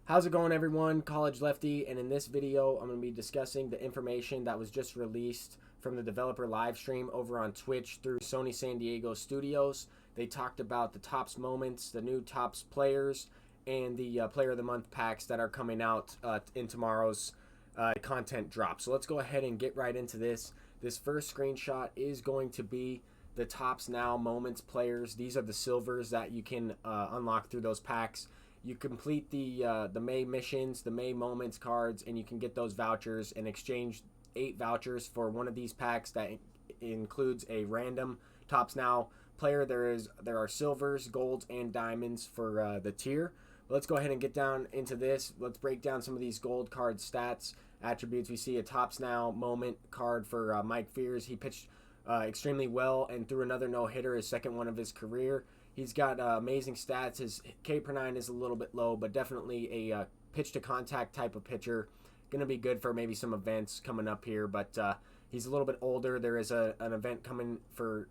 How's it going, everyone? College Lefty, and in this video I'm going to be discussing the information that was just released from the developer live stream over on Twitch through Sony San Diego Studios. They talked about the Topps moments, the new Topps players, and the Player of the Month packs that are coming out in tomorrow's content drop. So let's go ahead and get right into this. This first screenshot is going to be the Topps Now moments players. These are the silvers that you can unlock through those packs. You complete the May missions, the May moments cards, and you can get those vouchers and exchange 8 vouchers for one of these packs that includes a random Topps Now player. There are silvers, golds, and diamonds for the tier. Let's go ahead and get down into this. Let's break down some of these gold card stats, attributes. We see a Topps Now moment card for Mike Fears. He pitched extremely well and threw another no-hitter, his second one of his career. He's got amazing stats. His K per 9 is a little bit low, but definitely a pitch to contact type of pitcher. Going to be good for maybe some events coming up here, but he's a little bit older. There is an event coming for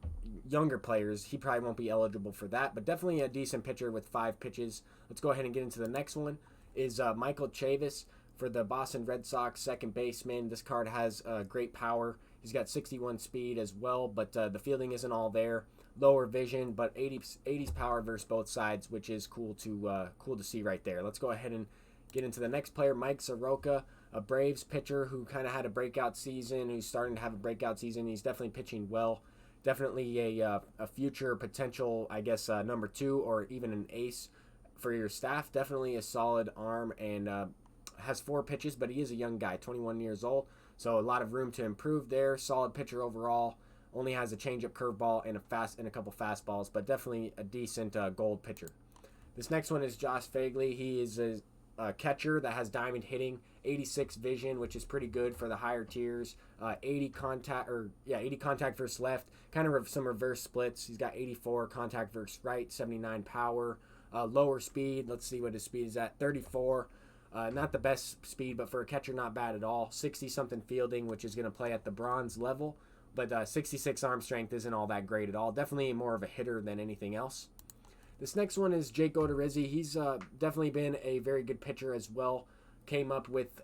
younger players. He probably won't be eligible for that, but definitely a decent pitcher with 5 pitches. Let's go ahead and get into the next one. Is Michael Chavis for the Boston Red Sox, second baseman. This card has great power. He's got 61 speed as well, but the fielding isn't all there. Lower vision, but 80s power versus both sides, which is cool to see right there. Let's go ahead and get into the next player, Mike Soroka, a Braves pitcher who kind of had a breakout season, who's starting to have a breakout season. He's definitely pitching well. Definitely a future potential, I guess, number 2 or even an ace for your staff. Definitely a solid arm and has 4 pitches, but he is a young guy, 21 years old. So a lot of room to improve there. Solid pitcher overall. Only has a changeup, curveball, and a couple fastballs, but definitely a decent gold pitcher. This next one is Josh Phegley. He is a catcher that has diamond hitting, 86 vision, which is pretty good for the higher tiers. 80 contact versus left, kind of some reverse splits. He's got 84 contact versus right, 79 power, lower speed. Let's see what his speed is at, 34. Not the best speed, but for a catcher, not bad at all. 60-something fielding, which is going to play at the bronze level. But 66 arm strength isn't all that great at all. Definitely more of a hitter than anything else. This next one is Jake ODORIZZI. He's definitely been a very good pitcher as well. Came up with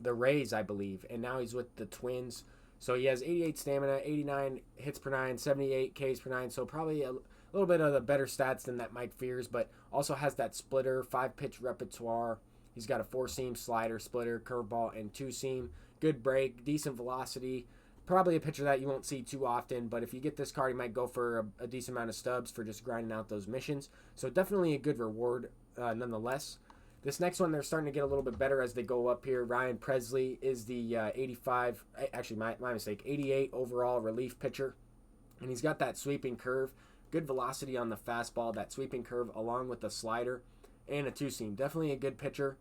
the Rays, I believe, and now he's with the Twins. So he has 88 stamina, 89 hits per 9, 78 Ks per 9. So probably a little bit of the better stats than that Mike Fears, but also has that splitter, 5-pitch repertoire. He's got a 4-seam slider, splitter, curveball, and 2-seam. Good break, decent velocity. Probably a pitcher that you won't see too often, but if you get this card, you might go for a decent amount of stubs for just grinding out those missions. So definitely a good reward nonetheless. This next one, they're starting to get a little bit better as they go up here. Ryan Presley is the 85, actually my mistake, 88 overall relief pitcher. And he's got that sweeping curve, good velocity on the fastball, that sweeping curve along with the slider, and a 2-seam. Definitely a good pitcher.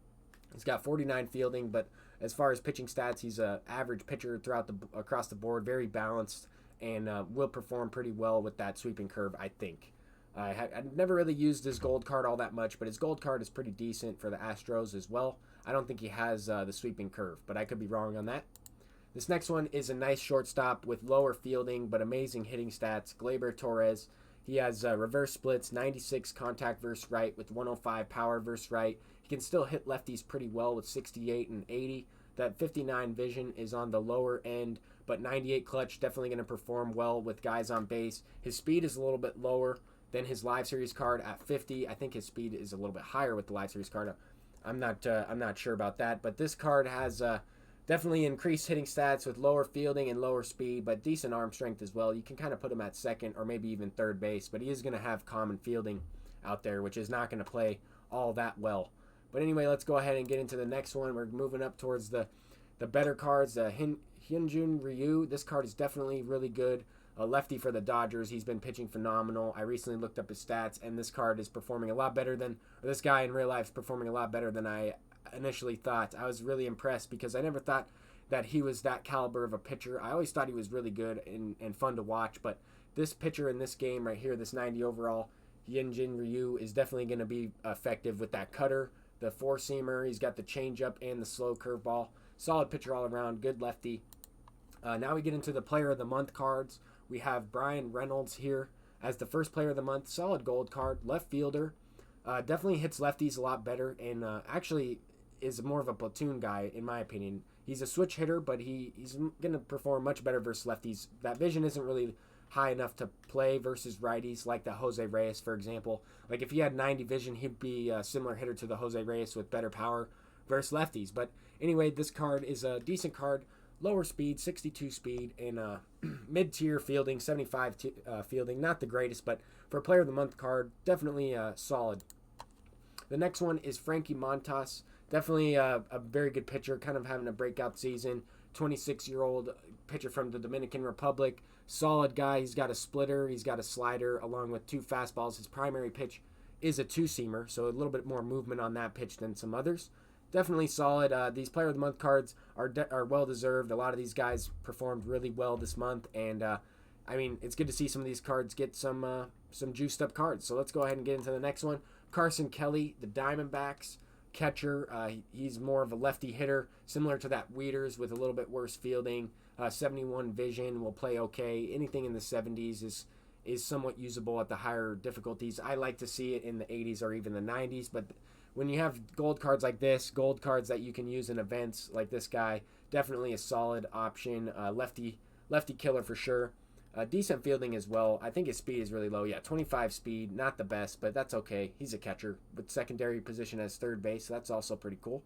He's got 49 fielding, but as far as pitching stats, he's an average pitcher across the board, very balanced, and will perform pretty well with that sweeping curve, I think. I've never really used his gold card all that much, but his gold card is pretty decent for the Astros as well. I don't think he has the sweeping curve, but I could be wrong on that. This next one is a nice shortstop with lower fielding, but amazing hitting stats, Gleyber Torres. He has reverse splits, 96 contact versus right with 105 power versus right. He can still hit lefties pretty well with 68 and 80. That 59 vision is on the lower end, but 98 clutch, definitely going to perform well with guys on base. His speed is a little bit lower than his live series card at 50. I think his speed is a little bit higher with the live series card. I'm not sure about that, but this card has definitely increased hitting stats with lower fielding and lower speed, but decent arm strength as well. You can kind of put him at second or maybe even third base, but he is going to have common fielding out there, which is not going to play all that well. But anyway, let's go ahead and get into the next one. We're moving up towards the better cards. Hyunjin Ryu. This card is definitely really good. A lefty for the Dodgers. He's been pitching phenomenal. I recently looked up his stats, and this card is performing a lot better than, or this guy in real life is performing a lot better than I initially thought. I was really impressed because I never thought that he was that caliber of a pitcher. I always thought he was really good and fun to watch, but this pitcher in this game right here, this 90 overall, Hyunjin Ryu, is definitely going to be effective with that cutter, the 4-seamer. He's got the changeup and the slow curveball. Solid pitcher all around, good lefty. Now we get into the Player of the Month cards. We have Bryan Reynolds here as the first Player of the Month. Solid gold card, left fielder. Definitely hits lefties a lot better, and actually is more of a platoon guy, in my opinion. He's a switch hitter, but he's going to perform much better versus lefties. That vision isn't really high enough to play versus righties, like the Jose Reyes, for example. Like, if he had 90 vision, he'd be a similar hitter to the Jose Reyes with better power versus lefties. But anyway, this card is a decent card. Lower speed, 62 speed, and mid-tier fielding, 75 fielding. Not the greatest, but for a Player of the Month card, definitely solid. The next one is Frankie Montas. Definitely a very good pitcher, kind of having a breakout season. 26-year-old pitcher from the Dominican Republic. Solid guy. He's got a splitter. He's got a slider along with 2 fastballs. His primary pitch is a 2-seamer, so a little bit more movement on that pitch than some others. Definitely solid. These Player of the Month cards are well-deserved. A lot of these guys performed really well this month, and I mean, it's good to see some of these cards get some juiced-up cards. So let's go ahead and get into the next one. Carson Kelly, the Diamondbacks catcher. He's more of a lefty hitter, similar to that Wieters with a little bit worse fielding. 71 vision, will play okay. Anything in the 70s is somewhat usable at the higher difficulties. I like to see it in the 80s or even the 90s, but when you have gold cards like this, gold cards that you can use in events like this guy, definitely a solid option. Lefty killer for sure. Decent fielding as well. I think his speed is really low. Yeah, 25 speed, not the best, but that's okay. He's a catcher with secondary position as third base, so that's also pretty cool.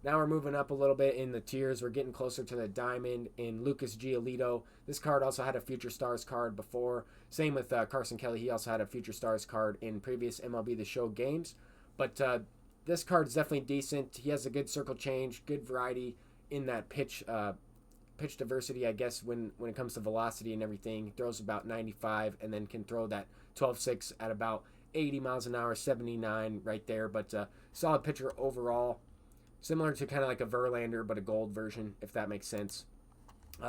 Now we're moving up a little bit in the tiers. We're getting closer to the diamond in Lucas Giolito. This card also had a Future Stars card before. Same with Carson Kelly. He also had a Future Stars card in previous MLB The Show games. But this card is definitely decent. He has a good circle change, good variety in that pitch diversity, I guess, when it comes to velocity and everything. He throws about 95 and then can throw that 12.6 at about 80 miles an hour, 79 right there. But solid pitcher overall. Similar to kind of like a Verlander, but a gold version, if that makes sense.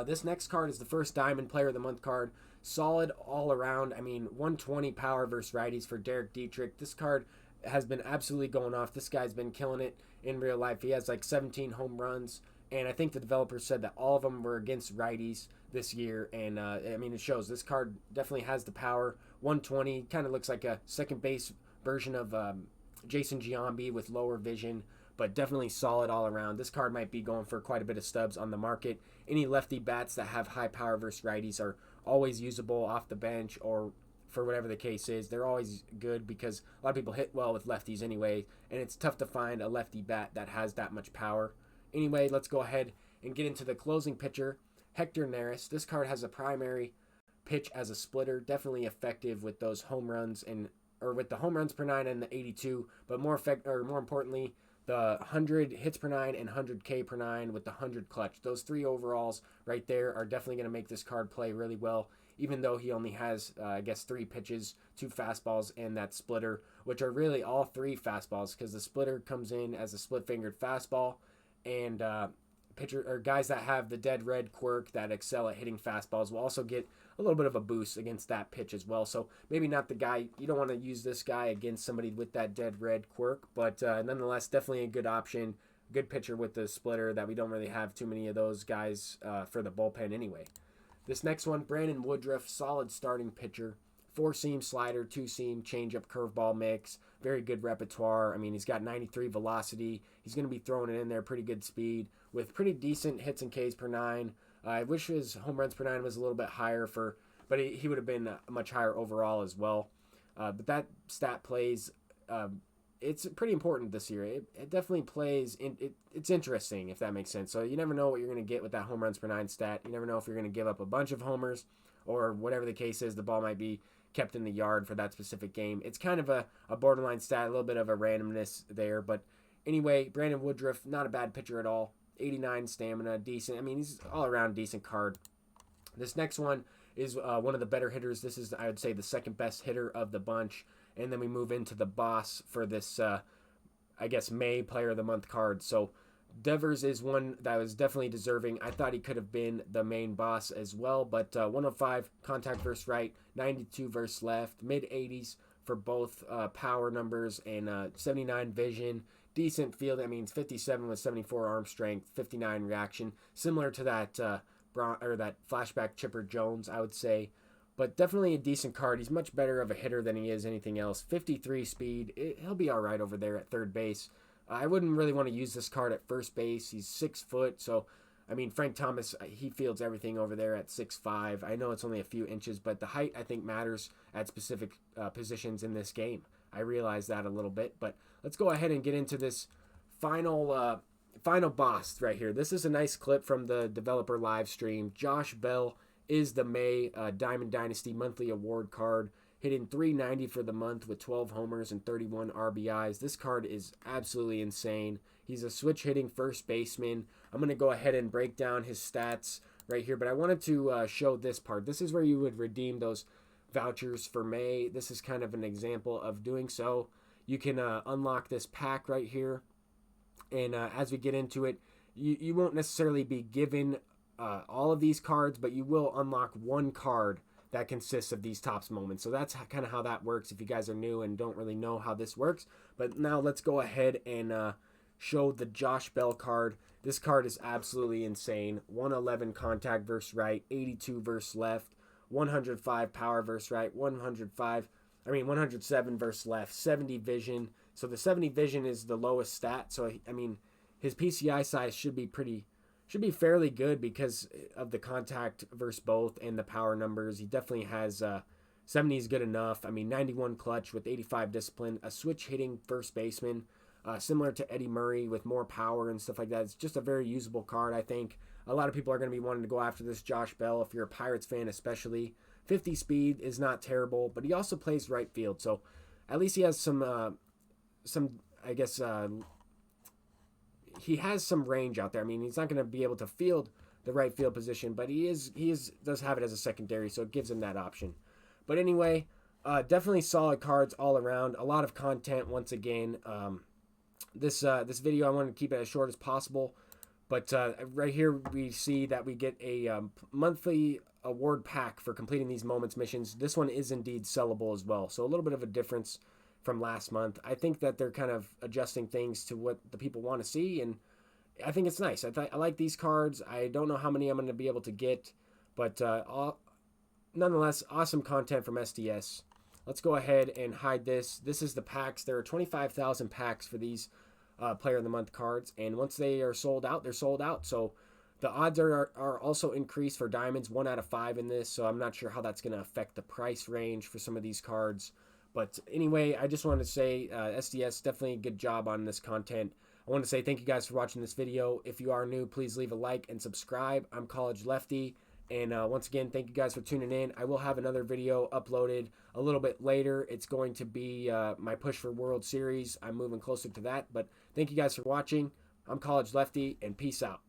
This next card is the first Diamond Player of the Month card. Solid all around. I mean, 120 power versus righties for Derek Dietrich. This card has been absolutely going off. This guy's been killing it in real life. He has like 17 home runs, and I think the developers said that all of them were against righties this year, and I mean, it shows. This card definitely has the power. 120, kind of looks like a second base version of Jason Giambi with lower vision, but definitely solid all around. This card might be going for quite a bit of stubs on the market. Any lefty bats that have high power versus righties are always usable off the bench or for whatever the case is. They're always good because a lot of people hit well with lefties anyway, and it's tough to find a lefty bat that has that much power. Anyway, let's go ahead and get into the closing pitcher, Hector Neris. This card has a primary pitch as a splitter, definitely effective with those home runs or with the home runs per 9 and the 82, but more importantly, the 100 hits per 9 and 100 K per 9 with the 100 clutch. Those 3 overalls right there are definitely going to make this card play really well, even though he only has, I guess, 3 pitches, 2 fastballs, and that splitter, which are really all 3 fastballs because the splitter comes in as a split-fingered fastball, and guys that have the dead red quirk that excel at hitting fastballs will also get a little bit of a boost against that pitch as well. So maybe not the guy, you don't want to use this guy against somebody with that dead red quirk, but nonetheless, definitely a good option, good pitcher with the splitter that we don't really have too many of those guys for the bullpen anyway. This next one, Brandon Woodruff, solid starting pitcher. 4-seam slider, 2-seam changeup curveball mix. Very good repertoire. I mean, he's got 93 velocity. He's going to be throwing it in there, pretty good speed with pretty decent hits and Ks per 9. I wish his home runs per 9 was a little bit higher but he would have been much higher overall as well. But that stat plays, it's pretty important this year. It definitely plays, it's interesting, if that makes sense. So you never know what you're going to get with that home runs per 9 stat. You never know if you're going to give up a bunch of homers or whatever the case is, the ball might be kept in the yard for that specific game. It's kind of a borderline stat, a little bit of a randomness there. But anyway, Brandon Woodruff, not a bad pitcher at all. 89 stamina, decent. I mean, he's all around decent card. This next one is one of the better hitters. This is, I would say, the second best hitter of the bunch. And then we move into the boss for this, I guess, May Player of the Month card. So Devers is one that was definitely deserving. I thought he could have been the main boss as well. But 105 contact versus right, 92 versus left, mid-80s for both power numbers, and 79 vision. Decent field. I mean, 57 with 74 arm strength, 59 reaction. Similar to that that flashback Chipper Jones, I would say. But definitely a decent card. He's much better of a hitter than he is anything else. 53 speed. He'll be all right over there at third base. I wouldn't really want to use this card at first base. He's 6 foot, so I mean, Frank Thomas, he fields everything over there at 6'5". I know it's only a few inches, but the height, I think, matters at specific positions in this game. I realize that a little bit, but let's go ahead and get into this final boss right here. This is a nice clip from the developer live stream. Josh Bell is the May Diamond Dynasty monthly award card, hitting 390 for the month with 12 homers and 31 RBIs. This card is absolutely insane. He's a switch hitting first baseman. I'm going to go ahead and break down his stats right here, but I wanted to show this part. This is where you would redeem those vouchers for May. This is kind of an example of doing so. You can unlock this pack right here, and as we get into it, you won't necessarily be given all of these cards, but you will unlock one card that consists of these Topps moments. So that's kind of how that works if you guys are new and don't really know how this works. But now let's go ahead and show the Josh Bell card. This card is absolutely insane. 111 contact versus right, 82 versus left, 105 power versus right, 107 versus left, 70 vision. So the 70 vision is the lowest stat. So I mean, his PCI size should be fairly good because of the contact versus both and the power numbers. He definitely has 70 is good enough. I mean, 91 clutch with 85 discipline, a switch hitting first baseman. Similar to Eddie Murray with more power and stuff like that. It's just a very usable card, I think. A lot of people are going to be wanting to go after this Josh Bell, if you're a Pirates fan especially. 50 speed is not terrible, but he also plays right field. So at least he has some I guess, he has some range out there. I mean, he's not going to be able to field the right field position, but he does have it as a secondary, so it gives him that option. But anyway, definitely solid cards all around. A lot of content once again. This video, I want to keep it as short as possible, but right here we see that we get a monthly award pack for completing these moments missions. This one is indeed sellable as well, so a little bit of a difference from last month. I think that they're kind of adjusting things to what the people want to see, and I think it's nice. I like these cards. I don't know how many I'm going to be able to get, but nonetheless, awesome content from SDS. Let's go ahead and hide this. This is the packs. There are 25,000 packs for these Player of the Month cards, and once they are sold out, they're sold out. So the odds are also increased for diamonds, 1 out of 5 in this, so I'm not sure how that's going to affect the price range for some of these cards. But anyway, I just wanted to say SDS, definitely a good job on this content. I want to say thank you guys for watching this video. If you are new, please leave a like and subscribe. I'm College Lefty. And once again, thank you guys for tuning in. I will have another video uploaded a little bit later. It's going to be my push for World Series. I'm moving closer to that. But thank you guys for watching. I'm College Lefty, and peace out.